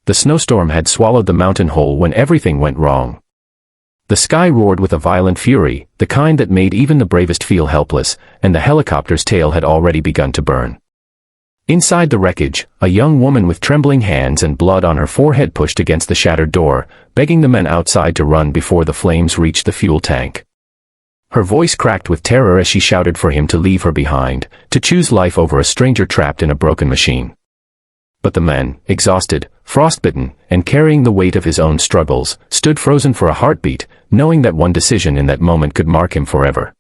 The snowstorm had swallowed the mountain whole when everything went wrong. The sky roared with a violent fury, the kind that made even the bravest feel helpless, and the helicopter's tail had already begun to burn. Inside the wreckage, a young woman with trembling hands and blood on her forehead pushed against the shattered door, begging the men outside to run before the flames reached the fuel tank. Her voice cracked with terror as she shouted for him to leave her behind, to choose life over a stranger trapped in a broken machine. But the man, exhausted, frostbitten, and carrying the weight of his own struggles, stood frozen for a heartbeat, knowing that one decision in that moment could mark him forever.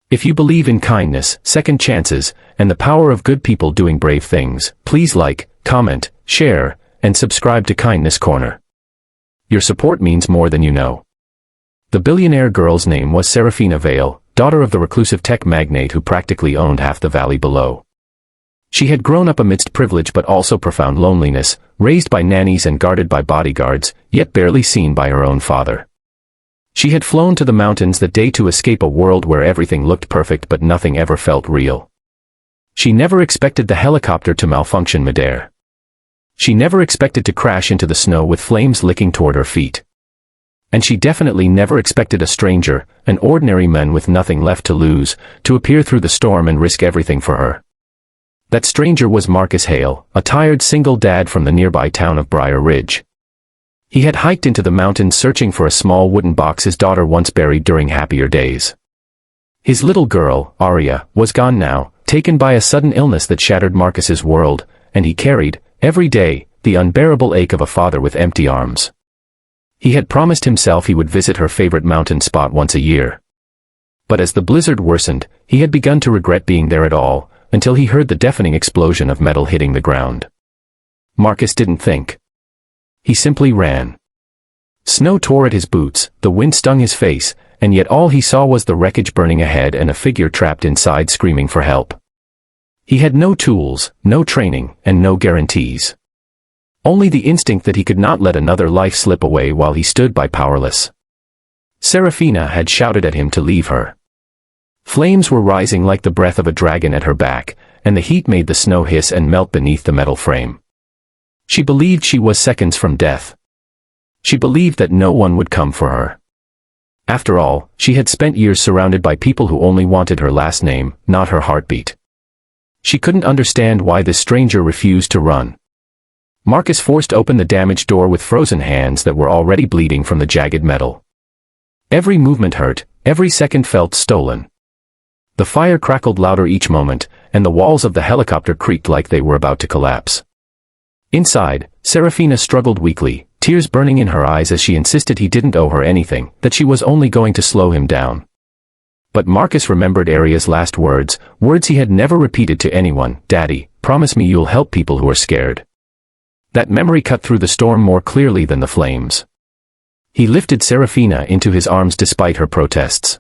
If you believe in kindness, second chances, and the power of good people doing brave things, please like, comment, share, and subscribe to Kindness Corner. Your support means more than you know. The billionaire girl's name was Serafina Vale, daughter of the reclusive tech magnate who practically owned half the valley below. She had grown up amidst privilege but also profound loneliness, raised by nannies and guarded by bodyguards, yet barely seen by her own father. She had flown to the mountains that day to escape a world where everything looked perfect but nothing ever felt real. She never expected the helicopter to malfunction midair. She never expected to crash into the snow with flames licking toward her feet. And she definitely never expected a stranger, an ordinary man with nothing left to lose, to appear through the storm and risk everything for her. That stranger was Marcus Hale, a tired single dad from the nearby town of Briar Ridge. He had hiked into the mountains searching for a small wooden box his daughter once buried during happier days. His little girl, Aria, was gone now, taken by a sudden illness that shattered Marcus's world, and he carried, every day, the unbearable ache of a father with empty arms. He had promised himself he would visit her favorite mountain spot once a year. But as the blizzard worsened, he had begun to regret being there at all, until he heard the deafening explosion of metal hitting the ground. Marcus didn't think. He simply ran. Snow tore at his boots, the wind stung his face, and yet all he saw was the wreckage burning ahead and a figure trapped inside screaming for help. He had no tools, no training, and no guarantees. Only the instinct that he could not let another life slip away while he stood by powerless. Serafina had shouted at him to leave her. Flames were rising like the breath of a dragon at her back, and the heat made the snow hiss and melt beneath the metal frame. She believed she was seconds from death. She believed that no one would come for her. After all, she had spent years surrounded by people who only wanted her last name, not her heartbeat. She couldn't understand why this stranger refused to run. Marcus forced open the damaged door with frozen hands that were already bleeding from the jagged metal. Every movement hurt, every second felt stolen. The fire crackled louder each moment, and the walls of the helicopter creaked like they were about to collapse. Inside, Serafina struggled weakly, tears burning in her eyes as she insisted he didn't owe her anything, that she was only going to slow him down. But Marcus remembered Aria's last words, words he had never repeated to anyone: "Daddy, promise me you'll help people who are scared." That memory cut through the storm more clearly than the flames. He lifted Serafina into his arms despite her protests.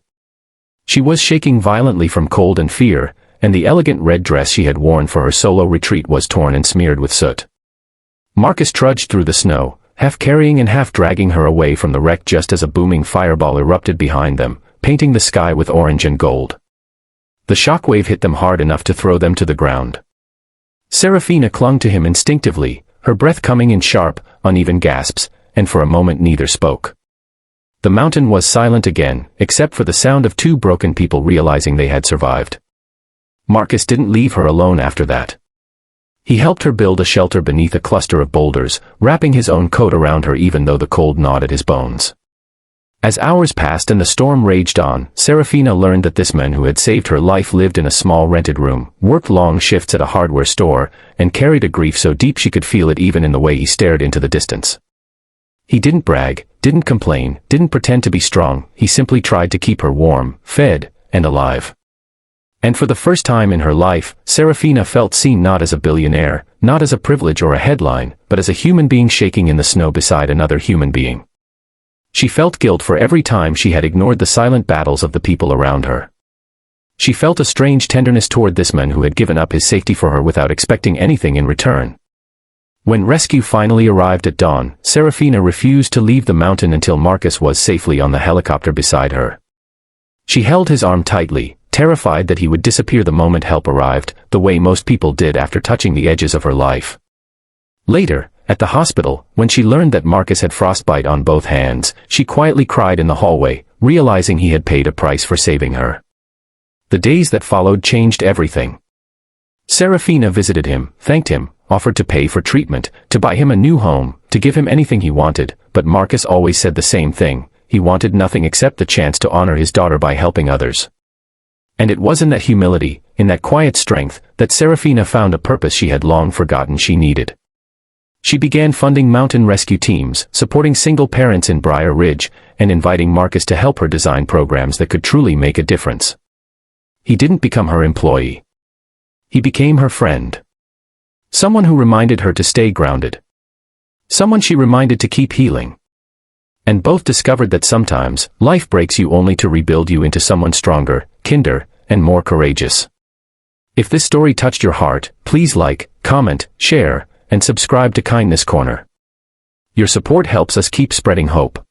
She was shaking violently from cold and fear, and the elegant red dress she had worn for her solo retreat was torn and smeared with soot. Marcus trudged through the snow, half carrying and half dragging her away from the wreck just as a booming fireball erupted behind them, painting the sky with orange and gold. The shockwave hit them hard enough to throw them to the ground. Serafina clung to him instinctively, her breath coming in sharp, uneven gasps, and for a moment neither spoke. The mountain was silent again, except for the sound of two broken people realizing they had survived. Marcus didn't leave her alone after that. He helped her build a shelter beneath a cluster of boulders, wrapping his own coat around her even though the cold gnawed at his bones. As hours passed and the storm raged on, Serafina learned that this man who had saved her life lived in a small rented room, worked long shifts at a hardware store, and carried a grief so deep she could feel it even in the way he stared into the distance. He didn't brag, didn't complain, didn't pretend to be strong, he simply tried to keep her warm, fed, and alive. And for the first time in her life, Serafina felt seen not as a billionaire, not as a privilege or a headline, but as a human being shaking in the snow beside another human being. She felt guilt for every time she had ignored the silent battles of the people around her. She felt a strange tenderness toward this man who had given up his safety for her without expecting anything in return. When rescue finally arrived at dawn, Serafina refused to leave the mountain until Marcus was safely on the helicopter beside her. She held his arm tightly, terrified that he would disappear the moment help arrived, the way most people did after touching the edges of her life. Later, At the hospital, when she learned that Marcus had frostbite on both hands, she quietly cried in the hallway, realizing he had paid a price for saving her. The days that followed changed everything. Serafina visited him, thanked him, offered to pay for treatment, to buy him a new home, to give him anything he wanted, but Marcus always said the same thing: he wanted nothing except the chance to honor his daughter by helping others. And it was in that humility, in that quiet strength, that Serafina found a purpose she had long forgotten she needed. She began funding mountain rescue teams, supporting single parents in Briar Ridge, and inviting Marcus to help her design programs that could truly make a difference. He didn't become her employee. He became her friend. Someone who reminded her to stay grounded. Someone she reminded to keep healing. And both discovered that sometimes, life breaks you only to rebuild you into someone stronger, kinder, and more courageous. If this story touched your heart, please like, comment, share, and subscribe to Kindness Corner. Your support helps us keep spreading hope.